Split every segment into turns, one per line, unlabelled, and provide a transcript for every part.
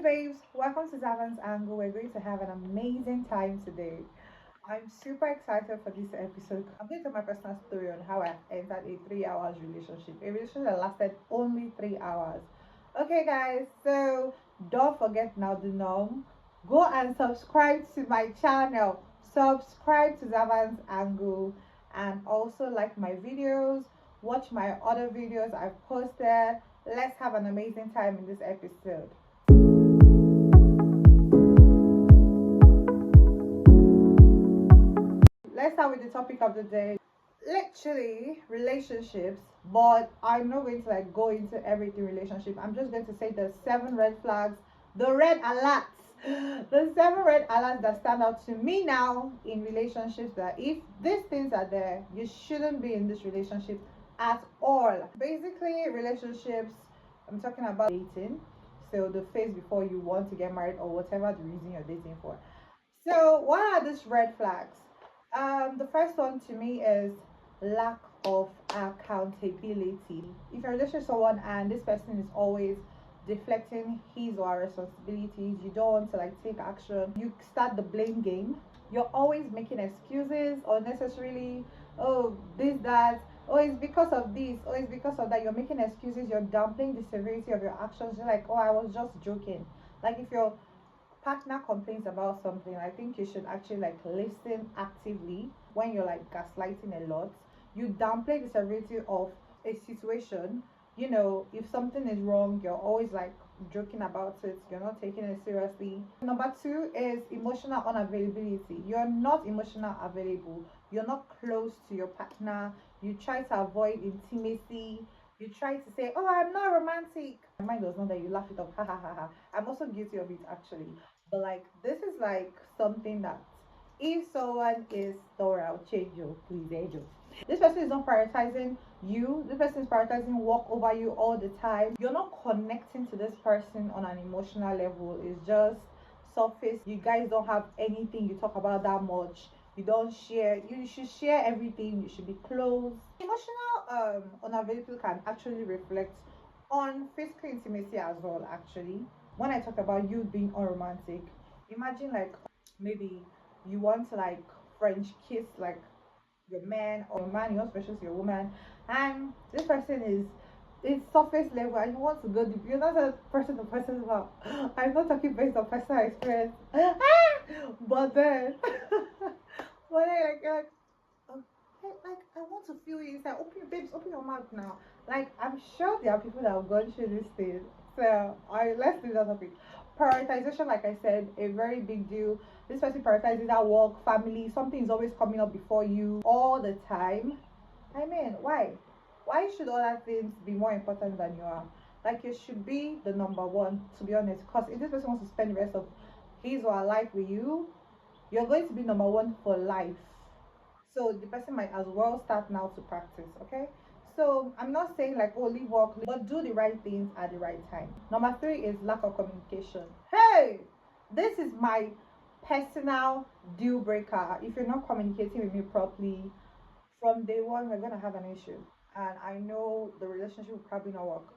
babes, welcome to Zavan's Angle. We're going to have an amazing time today. I'm super excited for this episode. I'm going to tell my personal story on how I entered a 3 hours relationship. A relationship that lasted only 3 hours. Okay, guys, so don't forget now the norm. Go and subscribe to my channel. Subscribe to Zavan's Angle and also like my videos. Watch my other videos I've posted. Let's have an amazing time in this episode. Let's start with the topic of the day. Literally relationships, but I'm not going to like go into everything relationship. I'm just going to say the 7 red flags, the red alerts, the 7 red alerts that stand out to me now in relationships, that if these things are there, you shouldn't be in this relationship at all. Basically, relationships, I'm talking about dating. So the phase before you want to get married or whatever the reason you're dating for. So what are these red flags? The first one to me is lack of accountability. If you're relationship with someone and this person is always deflecting his or her responsibilities, you don't want to like take action, you start the blame game. You're always making excuses unnecessarily. Oh, this, that. Oh, it's because of this. Oh, it's because of that. You're making excuses. You're downplaying the severity of your actions. You're like, oh, I was just joking. Like if you're partner complains about something, I think you should actually like listen actively. When you're like gaslighting a lot, you downplay the severity of a situation. If something is wrong, you're always like joking about it, you're not taking it seriously. Number two is emotional unavailability. You're not emotional available, you're not close to your partner, you try to avoid intimacy, you try to say, oh, I'm not romantic. My mind does not that you laugh it off, ha ha ha ha. I'm also guilty of it actually. But like this is like something that if someone is thorough, I'll change you, please, angel. This person is not prioritizing you. This person is prioritizing work over you all the time. You're not connecting to this person on an emotional level. It's just surface. You guys don't have anything you talk about that much. You don't share. You should share everything. You should be close. Emotional unavailability can actually reflect on physical intimacy as well. Actually, when I talk about you being unromantic, imagine like maybe you want to like French kiss like your man, or your man you want special to your woman, and this person is it's surface level and you want to go deep. You're not a person to person about. I'm not talking based on personal experience. But then but then like um, hey, like I want to feel you inside. Open your babes, open your mouth now. Like I'm sure there are people that have gone through this thing. So I let's do that topic. Prioritization, like I said, a very big deal. This person prioritizes that work, family, something is always coming up before you all the time. I mean, why? Why should other things be more important than you are? Like you should be the number one, to be honest. Because if this person wants to spend the rest of his or her life with you, you're going to be number one for life. So the person might as well start now to practice, okay? So I'm not saying like, oh, leave work, but do the right things at the right time. Number three is lack of communication. Hey, this is my personal deal breaker. If you're not communicating with me properly, from day one, we're gonna have an issue. And I know the relationship will probably not work.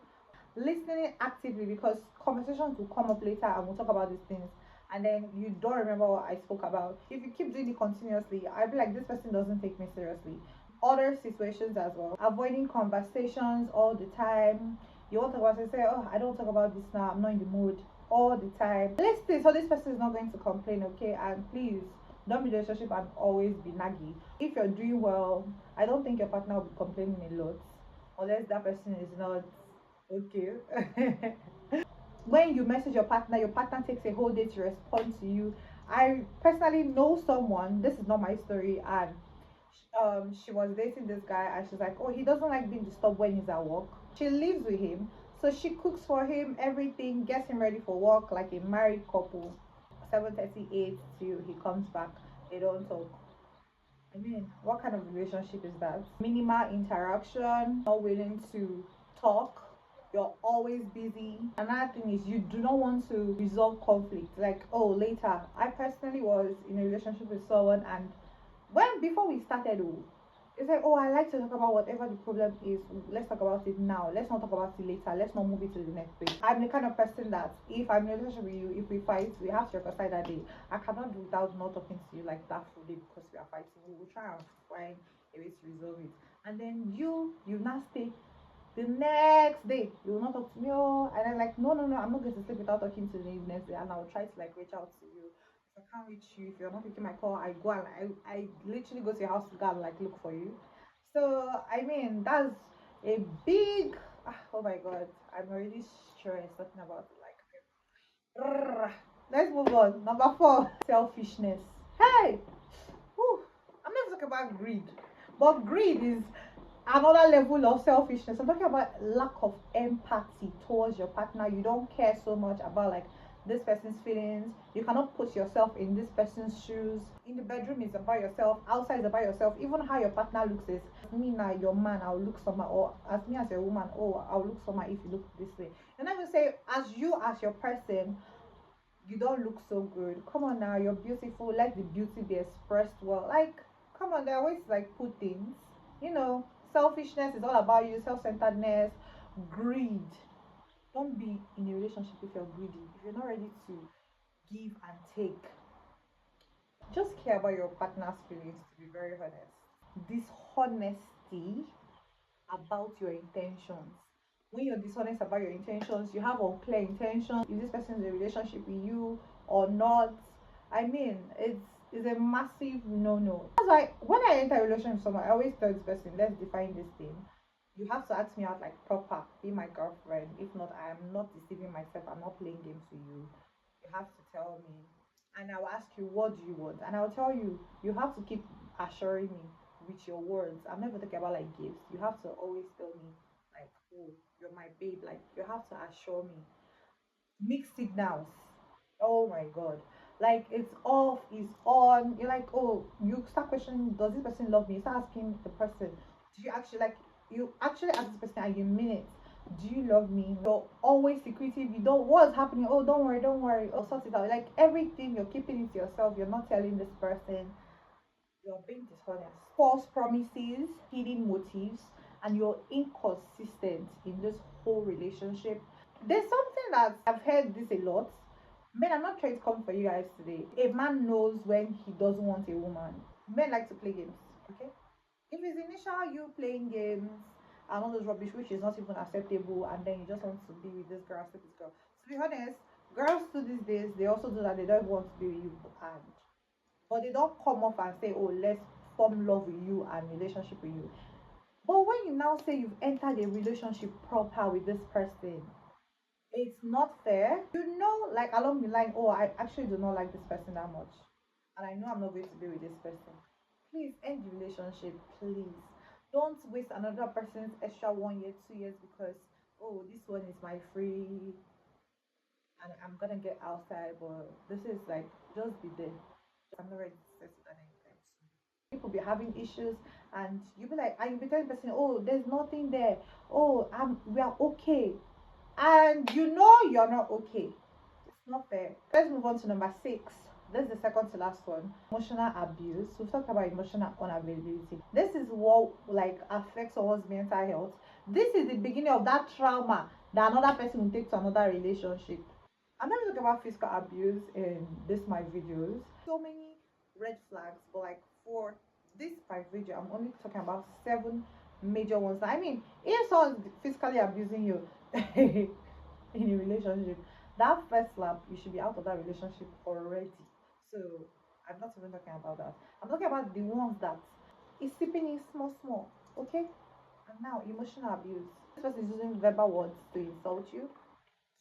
Listening actively, because conversations will come up later and we'll talk about these things and then you don't remember what I spoke about. If you keep doing it continuously, I'll be like, this person doesn't take me seriously. Other situations as well, avoiding conversations all the time. You want to talk about it, say, oh, I don't talk about this now, I'm not in the mood, all the time. Listen, so this person is not going to complain, okay? And please don't be in a relationship and always be naggy. If you're doing well, I don't think your partner will be complaining a lot unless that person is not okay. When you message your partner takes a whole day to respond to you. I personally know someone, this is not my story, and she was dating this guy and she's like, oh, he doesn't like being disturbed when he's at work. She lives with him, so she cooks for him, everything, gets him ready for work like a married couple. 7:38 till he comes back, they don't talk. I mean, what kind of relationship is that? Minimal interaction, not willing to talk, you're always busy. Another thing is you do not want to resolve conflict. Like, oh, later. I personally was in a relationship with someone, and when before we started, oh, It's like, oh, I like to talk about whatever the problem is. Let's talk about it now. Let's not talk about it later. Let's not move it to the next page. I'm the kind of person that if I'm in a relationship with you, if we fight, we have to reconcile that day. I cannot do without not talking to you like that full day because we are fighting. We will try and find a way to resolve it. And then you now stay the next day. You will not talk to me. Oh, and I'm like, no, no, no, I'm not going to sleep without talking to you the next day. And I'll try to like reach out to you. If I can't reach you, if you're not picking my call, I go and I literally go to your house to go and like look for you. So I mean that's a big oh my god, I'm already stressed talking about it like let's move on. Number 4, selfishness. Hey, whew, I'm not talking about greed, but greed is another level of selfishness. I'm talking about lack of empathy towards your partner. You don't care so much about like this person's feelings. You cannot put yourself in this person's shoes. In the bedroom is about yourself, outside is about yourself. Even how your partner looks is, as me now your man, I'll look somehow, or as me as a woman, oh, I'll look somehow if you look this way. And I will say, as you as your person, you don't look so good. Come on now, you're beautiful. Let the beauty be expressed well. Like, come on, there are ways to like put things. You know, selfishness is all about you, self-centeredness, greed. Don't be in a relationship if you're greedy. If you're not ready to give and take, just care about your partner's feelings, to be very honest. Dishonesty about your intentions. When you're dishonest about your intentions, you have unclear intentions, if this person is in a relationship with you or not. I mean, it's a massive no-no. That's why when I enter a relationship with someone, I always tell this person, let's define this thing. You have to ask me out like proper, be my girlfriend. If not, I am not deceiving myself, I'm not playing games with you. You have to tell me. And I'll ask you, what do you want? And I'll tell you, you have to keep assuring me with your words. I'm never talking about like gifts. You have to always tell me, like, oh, you're my babe. Like, you have to assure me. Mixed signals. Oh my god. Like, it's off, it's on. You're like, oh, you start questioning, does this person love me? You start asking the person, do you actually like, you actually ask this person and you mean it. Do you love me? You're always secretive. You don't, what's happening? Oh, don't worry. I'll sort it out. Like, everything, you're keeping it to yourself. You're not telling this person. You're being dishonest. False promises, hidden motives, and you're inconsistent in this whole relationship. There's something that I've heard this a lot. Men, I'm not trying to come for you guys today. A man knows when he doesn't want a woman. Men like to play games, okay? If it's initial you playing games and all those rubbish, which is not even acceptable, and then you just want to be with this girl, sleep with this girl. To be honest, girls to these days, they also do that. They don't want to be with you, and but they don't come up and say, oh, let's form love with you and relationship with you. But when you now say you've entered a relationship proper with this person, it's not fair. You know, like along the line, oh, I actually do not like this person that much. And I know I'm not going to be with this person. Please end the relationship, please. Don't waste another person's extra 1 year, 2 years because, oh, this one is my free and I'm gonna get outside, but this is like, just be there. I'm not ready to settle down anytime soon. People be having issues and you be like, and you be telling the person, oh, there's nothing there. Oh, we are okay. And you know you're not okay. It's not fair. Let's move on to number 6. This is the second to last one. Emotional abuse. We've talked about emotional unavailability. This is what like affects someone's mental health. This is the beginning of that trauma that another person will take to another relationship. I'm not talking about physical abuse in this my videos. So many red flags, but like for this my video, I'm only talking about 7 major ones. I mean, if someone's physically abusing you in a relationship, that first slap, you should be out of that relationship already. So I'm not even talking about that. I'm talking about the ones that is sipping in small, small. Okay? And now emotional abuse. This person is using verbal words to insult you,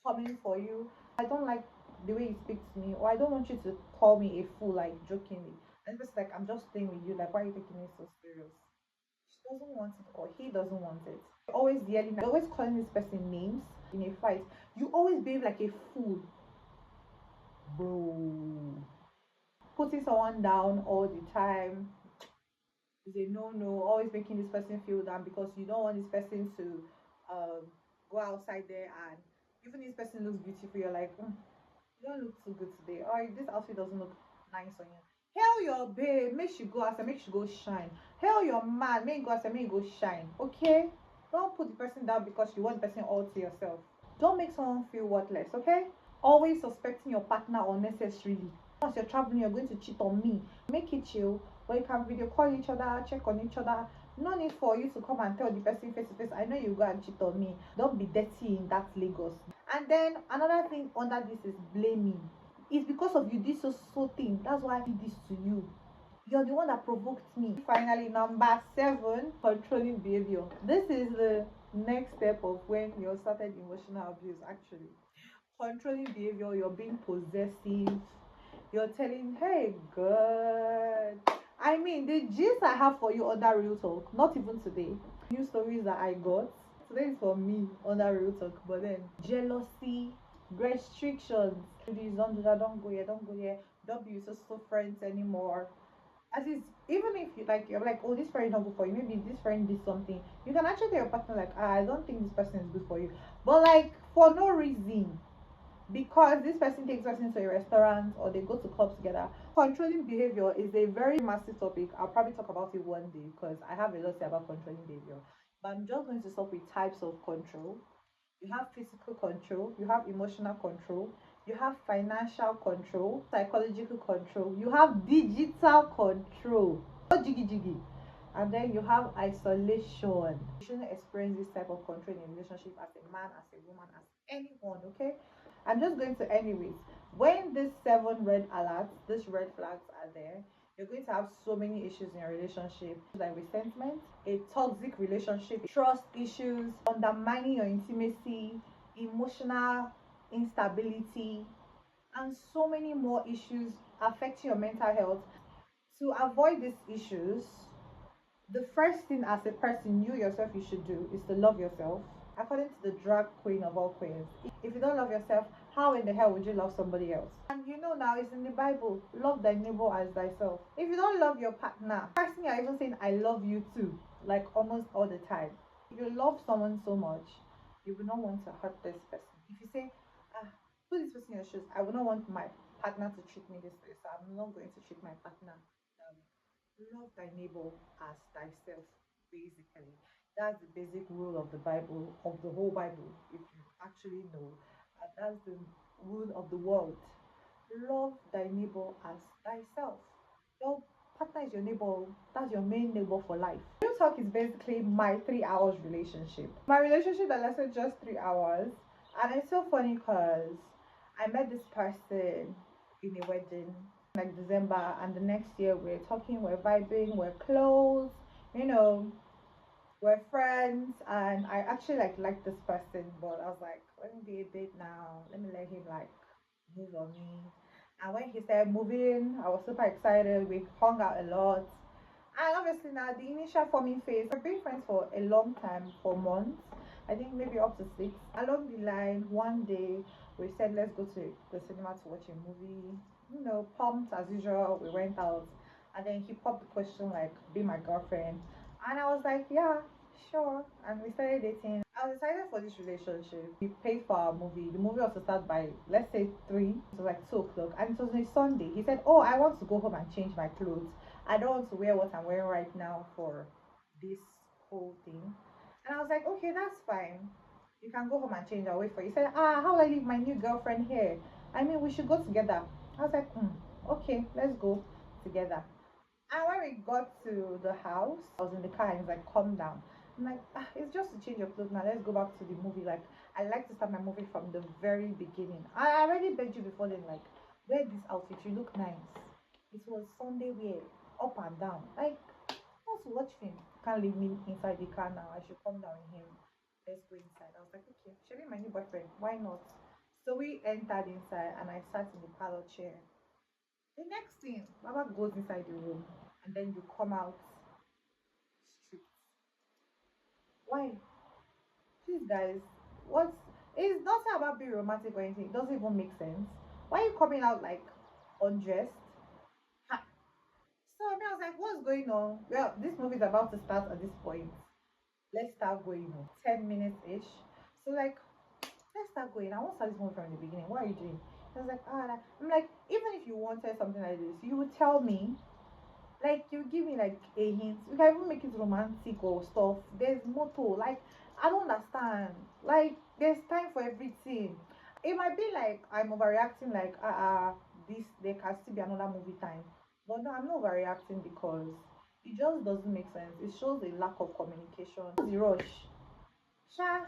coming for you. I don't like the way you speak to me, or I don't want you to call me a fool, like jokingly. And it's like, I'm just staying with you, like, why are you taking me so serious? She doesn't want it, or he doesn't want it. You're always yelling, you're always calling this person names in a fight. You always behave like a fool, bro. Putting someone down all the time is a no-no. Always making this person feel down because you don't want this person to go outside there, and even this person looks beautiful, you're like, you don't look so good today, or this outfit doesn't look nice on you. Hail your babe, make she go outside, make she go shine. Hail your man, make you go outside, make you go shine. Okay? Don't put the person down because you want the person all to yourself. Don't make someone feel worthless, okay? Always suspecting your partner unnecessarily. Once you're traveling, you're going to cheat on me. Make it chill, but you can video call each other, check on each other. No need for you to come and tell the person face to face, I know you go and cheat on me. Don't be dirty in that Lagos. And then another thing under this is blaming. It's because of you this so thing. That's why I did this to you. You're the one that provoked me. Finally, number 7, controlling behavior. This is the next step of when you started emotional abuse. Actually, controlling behavior, you're being possessive, you're telling, hey god, I mean, the gist I have for you under real talk, not even today, new stories that I got today is for me under real talk, but then jealousy, restrictions, please don't do that, don't go here, don't go here, don't be with so friends anymore. As is, even if you like, you're like, oh, this friend not good for you, maybe this friend did something, you can actually tell your partner like, I don't think this person is good for you, but like for no reason, because this person takes us into a restaurant or they go to clubs together. Controlling behavior is a very massive topic. I'll probably talk about it one day because I have a lot to say about controlling behavior. But I'm just going to start with types of control. You have physical control, you have emotional control, you have financial control, psychological control, you have digital control. Not jiggy jiggy. And then you have isolation. You shouldn't experience this type of control in a relationship as a man, as a woman, as anyone, okay? I'm just going to anyways. When these 7 red alerts, these red flags are there, you're going to have so many issues in your relationship, like resentment, a toxic relationship, trust issues, undermining your intimacy, emotional instability, and so many more issues affecting your mental health. To avoid these issues, the first thing as a person, you yourself, you should do is to love yourself. According to the drag queen of all queens, if you don't love yourself, how in the hell would you love somebody else? And you know now it's in the Bible, love thy neighbor as thyself. If you don't love your partner, personally, I even saying I love you too, like almost all the time. If you love someone so much, you will not want to hurt this person. If you say, ah, put this person in your shoes, I will not want my partner to treat me this way, so I'm not going to treat my partner. Love thy neighbor as thyself, basically. That's the basic rule of the Bible, of the whole Bible, if you actually know. And that's the rule of the world. Love thy neighbor as thyself. Your partner is your neighbor, that's your main neighbor for life. Real talk is basically my 3 hours relationship. My relationship that lasted just 3 hours. And it's so funny because I met this person in a wedding like December, and the next year we're talking, we're vibing, we're close, you know, we're friends, and I actually like this person, but I was like, let me be a date now, let me let him like move on me. And when he started moving, I was super excited. We hung out a lot. And obviously now the initial forming phase, we've been friends for a long time, for months. I think maybe up to 6. Along the line, one day we said let's go to the cinema to watch a movie. You know, pumped as usual. We went out, and then he popped the question like, "Be my girlfriend," and I was like, "Yeah, sure." And we started dating. I was excited for this relationship. We paid for our movie. The movie was to start by let's say 3. It was like 2 o'clock, and it was on a Sunday. He said, "Oh, I want to go home and change my clothes. I don't want to wear what I'm wearing right now for this whole thing." And I was like, "Okay, that's fine. You can go home and change. I'll wait for you." He said, "Ah, how will I leave my new girlfriend here? I mean, we should go together." I was like, okay, let's go together. And when we got to the house, I was in the car and he's like, calm down. I'm like, it's just a change of clothes now. Let's go back to the movie. Like, I like to start my movie from the very beginning. I already begged you before then, like, wear this outfit. You look nice. It was Sunday wear, up and down. Like, I want to watch film. Can't leave me inside the car now. I should come down with him. Let's go inside. I was like, okay, she'll be my new boyfriend. Why not? So we entered inside and I sat in the parlor chair. The next thing, Baba goes inside the room and then you come out strict. Why? Please, guys, what's it's not about being romantic or anything. It doesn't even make sense. Why are you coming out like undressed? Ha. So I mean, I was like, what's going on? Well, this movie is about to start at this point. Let's start going on. 10 minutes ish. So like let's start going. I won't start this movie from the beginning. What are you doing? I was like, ah, I'm like, even if you wanted something like this, you would tell me. Like you give me like a hint. You can even make it romantic or stuff. There's motto. Like I don't understand. Like there's time for everything. It might be like I'm overreacting. Like this there can still be another movie time. But no, I'm not overreacting because it just doesn't make sense. It shows a lack of communication. The rush. Sha,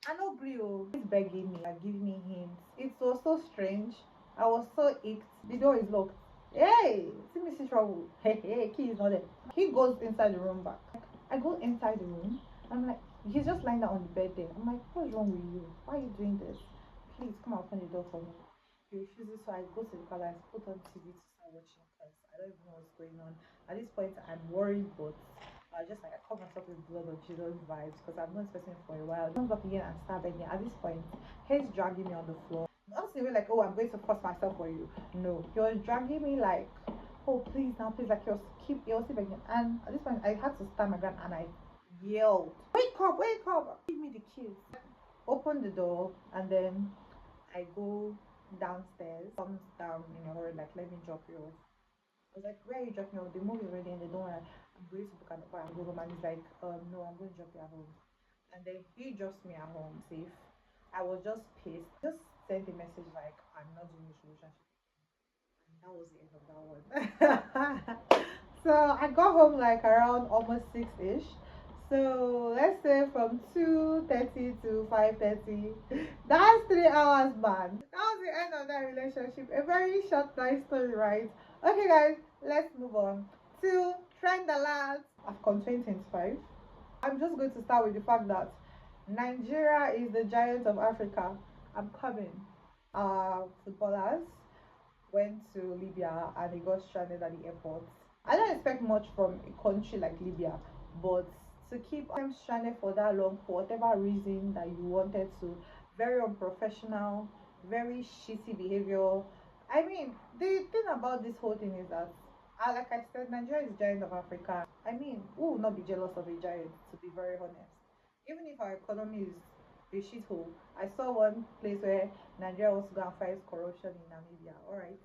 I know Brio is begging me, like giving me hints. It was so strange. I was so icked. The door is locked. Hey, see me see trouble. Hey, hey, key is not there. He goes inside the room back. I go inside the room. I'm like, he's just lying down on the bed there. I'm like, what's wrong with you? Why are you doing this? Please come and open the door for me. He refuses, so I go to the palace, put on TV to start watching because I don't even know what's going on. At this point, I'm worried, but I just like I call myself with blood of Jesus vibes because I've known this person for a while. Comes up again and start begging. At this point, he's dragging me on the floor. Not saying like, oh, I'm going to force myself for you. No, he was dragging me like, oh, please now, please, like he was begging. And at this point, I had to stand my ground and I yelled, wake up, give me the keys. Open the door and then I go downstairs. Comes down in a hurry, like, let me drop you off. I was like, where are you dropping me off? The movie already ended. Don't worry. I'm going to book an Uber and go home. And he's like, no, I'm going to drop you at home. And then he drops me at home safe. I was just pissed. Just sent a message like, I'm not doing this relationship. And that was the end of that one. So I got home like around almost 6-ish. So let's say from 2:30 to 5:30. That's 3 hours, man. That was the end of that relationship. A very short, nice story, right? Okay, guys, let's move on to trend alerts. AFCON 2025. I'm just going to start with the fact that Nigeria is the giant of Africa. I'm coming. Footballers went to Libya and they got stranded at the airport. I don't expect much from a country like Libya, but to keep them stranded for that long, for whatever reason that you wanted to, very unprofessional, very shitty behavior. I mean, the thing about this whole thing is that, like I said, Nigeria is giant of Africa. I mean, who would not be jealous of a giant, to be very honest? Even if our economy is a shithole, I saw one place where Nigeria wants to go and fight corruption in Namibia. All right,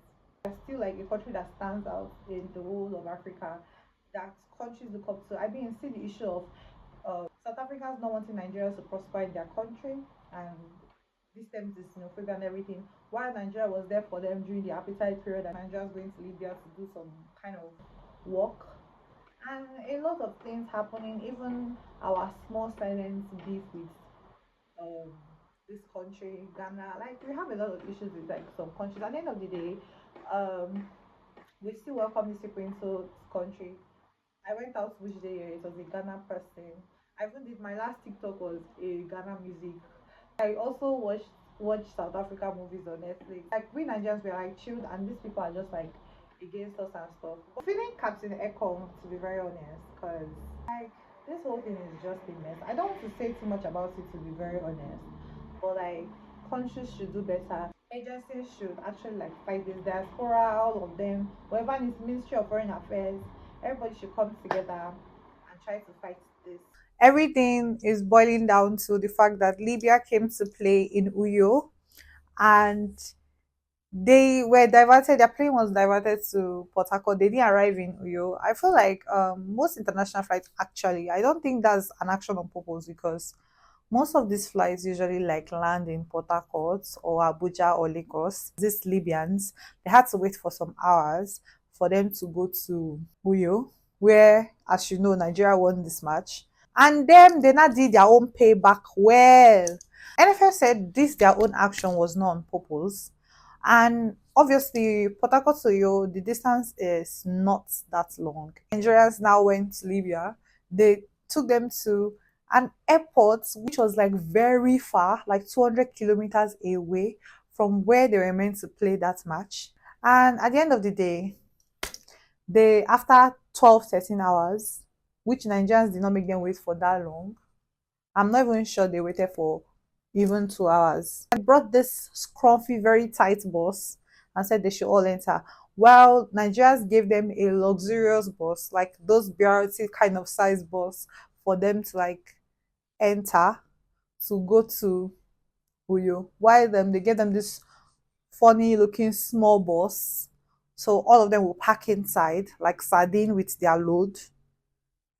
still like a country that stands out in the whole of Africa that countries look up to. I mean, see the issue of South Africans not wanting Nigerians to prosper in their country and this stems this xenophobia and everything. While Nigeria was there for them during the appetite period, and Nigeria's going to Libya to do some kind of work. And a lot of things happening, even our small silent beef with um, this country, Ghana. Like we have a lot of issues with like some countries. At the end of the day, um, we still welcome these people into this country. I went out which day it was a Ghana person. I even did my last TikTok was a Ghana music. I also watched South Africa movies on Netflix. Like we Nigerians were like chilled and these people are just like against us and stuff. But feeling Captain Echo to be very honest, because like this whole thing is just a mess. I don't want to say too much about it to be very honest. But like countries should do better. Agencies should actually like fight this diaspora, all of them, whoever needs Ministry of Foreign Affairs, everybody should come together and try to fight this. Everything is boiling down to the fact that Libya came to play in Uyo and they were diverted, their plane was diverted to Port Harcourt. They didn't arrive in Uyo. I feel like most international flights actually, I don't think that's an action on purpose because most of these flights usually like land in Port Harcourt or Abuja or Lagos. These Libyans, they had to wait for some hours for them to go to Uyo, where, as you know, Nigeria won this match. And then they not did their own payback well. NFL said this their own action was not on purpose. And obviously, Port Harcourt to Uyo, the distance is not that long. Nigerians now went to Libya. They took them to an airport which was like very far, like 200 kilometers away from where they were meant to play that match. And at the end of the day, they after 12, 13 hours, which Nigerians did not make them wait for that long. I'm not even sure they waited for even 2 hours. I brought this scruffy, very tight bus and said they should all enter. While Nigerians gave them a luxurious bus, like those BRT kind of size bus, for them to like enter to go to Uyo. While they gave them this funny looking small bus. So all of them will pack inside like sardine with their load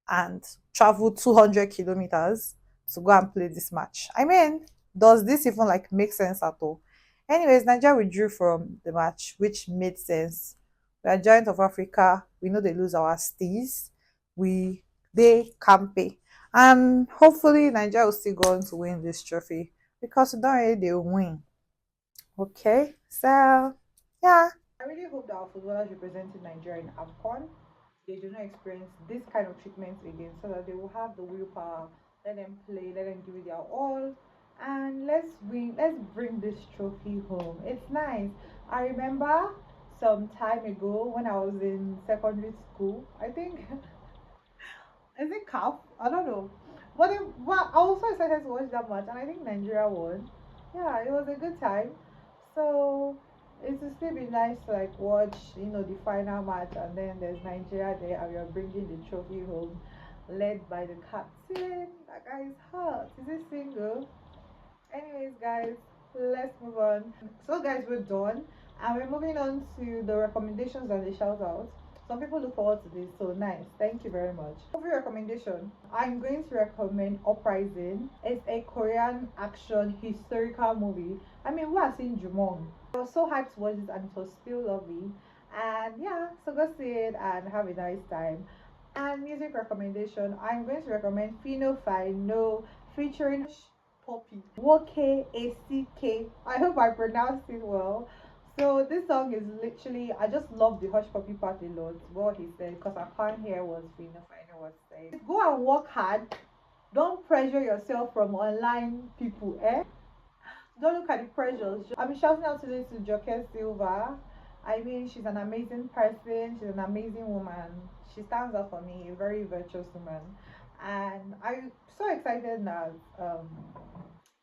and travel 200 kilometers to go and play this match. I mean, does this even like make sense at all? Anyways, Nigeria withdrew from the match, which made sense. We are giant of Africa. We know they lose our steez. They campe. And hopefully Nigeria will still go on to win this trophy because we don't really they win. Okay, so yeah. I really hope that our footballers representing Nigeria in AFCON, they do not experience this kind of treatment again, so that they will have the willpower. Let them play, let them give it their all, and let's win. Let's bring this trophy home. It's nice. I remember some time ago when I was in secondary school. I think is it CAF? I don't know. But I was so excited to watch that match, and I think Nigeria won. Yeah, it was a good time. So it will still be nice to like watch, the final match, and then there's Nigeria there, and we are bringing the trophy home, led by the captain. That guy is hot. Is he single? Anyways, guys, let's move on. So, guys, we're done, and we're moving on to the recommendations and the shout outs. Some people look forward to this, so nice. Thank you very much. Movie recommendation. I'm going to recommend Uprising. It's a Korean action historical movie. I mean, who has seen Jumong? I was so hyped to watch this, and it was still lovely. And yeah, so go see it and have a nice time. And music recommendation. I'm going to recommend Fino Fino featuring Poppy. Woke ACK. I hope I pronounced it well. So this song is literally, I just love the Hush Puppy part a lot. What he said, because I can't hear what Fino Fino was saying. Go and work hard. Don't pressure yourself from online people, eh? Don't look at the pressures. I'm shouting out today to Joke Silva. I mean, she's an amazing person. She's an amazing woman. She stands up for me, a very virtuous woman. And I'm so excited that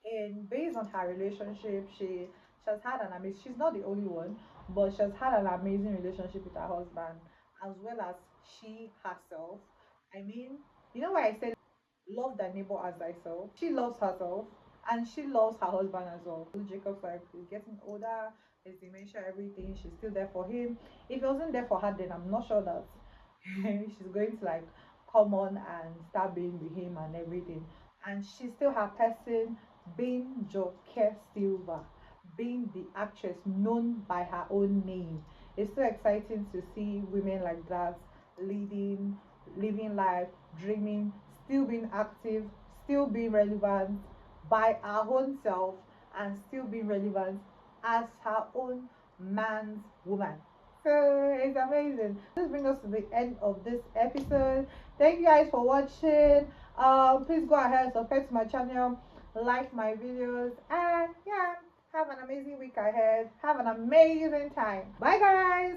in based on her relationship, she has had an amazing. She's not the only one, but she has had an amazing relationship with her husband, as well as she herself. I mean, you know why I said love thy neighbor as thyself. She loves herself and she loves her husband as well. Jacob's like he's getting older, his dementia, everything. She's still there for him. If he wasn't there for her, then I'm not sure that she's going to like come on and start being with him and everything. And she's still her person, being Joke Silva, being the actress known by her own name. It's so exciting to see women like that leading, living life, dreaming, still being active, still being relevant by our own self, and still being relevant as her own man's woman. So it's amazing. This brings us to the end of this episode. Thank you guys for watching. Please go ahead and subscribe to my channel, like my videos, and yeah, have an amazing week ahead. Have an amazing time. Bye guys.